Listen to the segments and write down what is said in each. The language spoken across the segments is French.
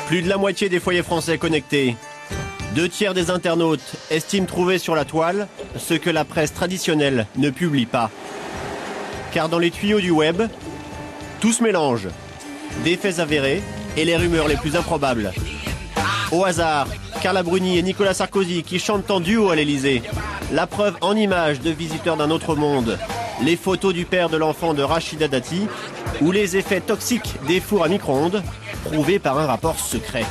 Plus de la moitié des foyers français connectés. 2/3 des internautes estiment trouver sur la toile ce que la presse traditionnelle ne publie pas. Car dans les tuyaux du web, tout se mélange. Des faits avérés et les rumeurs les plus improbables. Au hasard, Carla Bruni et Nicolas Sarkozy qui chantent en duo à l'Elysée. La preuve en images de visiteurs d'un autre monde. Les photos du père de l'enfant de Rachida Dati ou les effets toxiques des fours à micro-ondes prouvés par un rapport secret.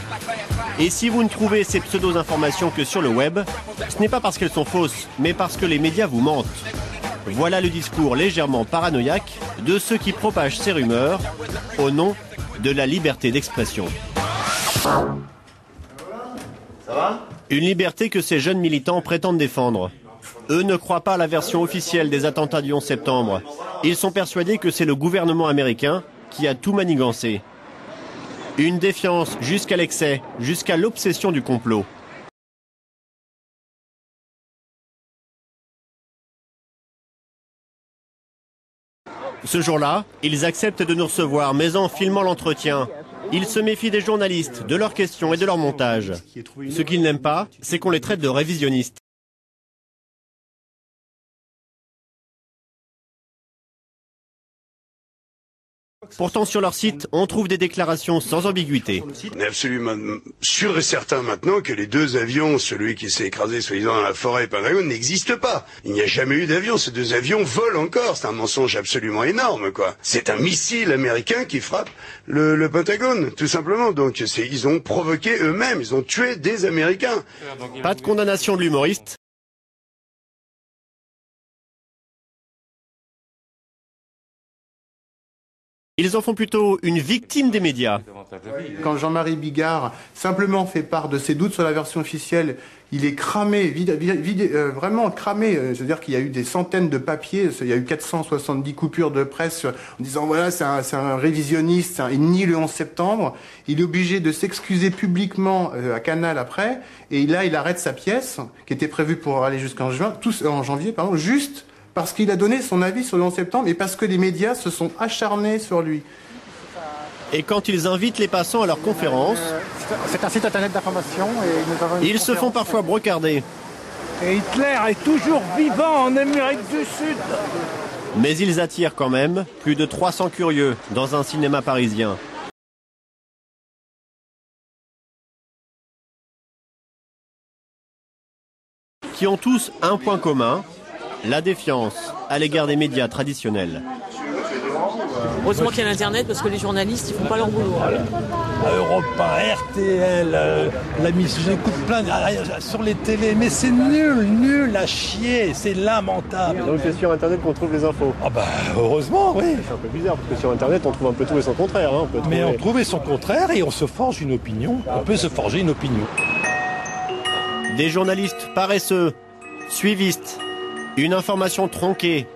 Et si vous ne trouvez ces pseudo-informations que sur le web, ce n'est pas parce qu'elles sont fausses, mais parce que les médias vous mentent. Voilà le discours légèrement paranoïaque de ceux qui propagent ces rumeurs au nom de la liberté d'expression. Ça va ? Une liberté que ces jeunes militants prétendent défendre. Eux ne croient pas à la version officielle des attentats du 11 septembre. Ils sont persuadés que c'est le gouvernement américain qui a tout manigancé. Une défiance jusqu'à l'excès, jusqu'à l'obsession du complot. Ce jour-là, ils acceptent de nous recevoir, mais en filmant l'entretien. Ils se méfient des journalistes, de leurs questions et de leur montage. Ce qu'ils n'aiment pas, c'est qu'on les traite de révisionnistes. Pourtant, sur leur site, on trouve des déclarations sans ambiguïté. On est absolument sûr et certain maintenant que les deux avions, celui qui s'est écrasé soi-disant dans la forêt et Pentagone, n'existent pas. Il n'y a jamais eu d'avion. Ces deux avions volent encore. C'est un mensonge absolument énorme, quoi. C'est un missile américain qui frappe le Pentagone, tout simplement. Donc, ils ont provoqué eux-mêmes. Ils ont tué des Américains. Pas de condamnation de l'humoriste. Ils en font plutôt une victime des médias. Quand Jean-Marie Bigard simplement fait part de ses doutes sur la version officielle, il est cramé, vraiment cramé. C'est-à-dire qu'il y a eu des centaines de papiers, il y a eu 470 coupures de presse en disant voilà, c'est un révisionniste, il nie le 11 septembre. Il est obligé de s'excuser publiquement à Canal après, et là il arrête sa pièce, qui était prévue pour aller jusqu'en janvier, juste parce qu'il a donné son avis sur le 11 septembre et parce que les médias se sont acharnés sur lui. Et quand ils invitent les passants à leurs conférences, c'est un site internet d'information. Ils se font parfois brocarder. Et Hitler est toujours vivant en Amérique du Sud. Mais ils attirent quand même plus de 300 curieux dans un cinéma parisien. Qui ont tous un point commun, la défiance à l'égard des médias traditionnels. Heureusement qu'il y a l'Internet parce que les journalistes, ils font pas leur boulot. Europe 1, RTL, j'écoute plein sur les télés, mais c'est nul à chier, c'est lamentable. Donc c'est sur Internet qu'on trouve les infos. Ah bah heureusement, oui. C'est un peu bizarre parce que sur Internet on trouve un peu tout et son contraire. Hein. Mais on trouve son contraire et on se forge une opinion. On peut se forger une opinion. Des journalistes paresseux, suivistes, une information tronquée,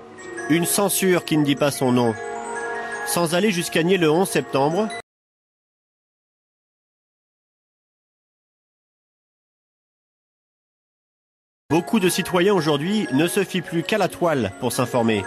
une censure qui ne dit pas son nom. Sans aller jusqu'à nier le 11 septembre, beaucoup de citoyens aujourd'hui ne se fient plus qu'à la toile pour s'informer.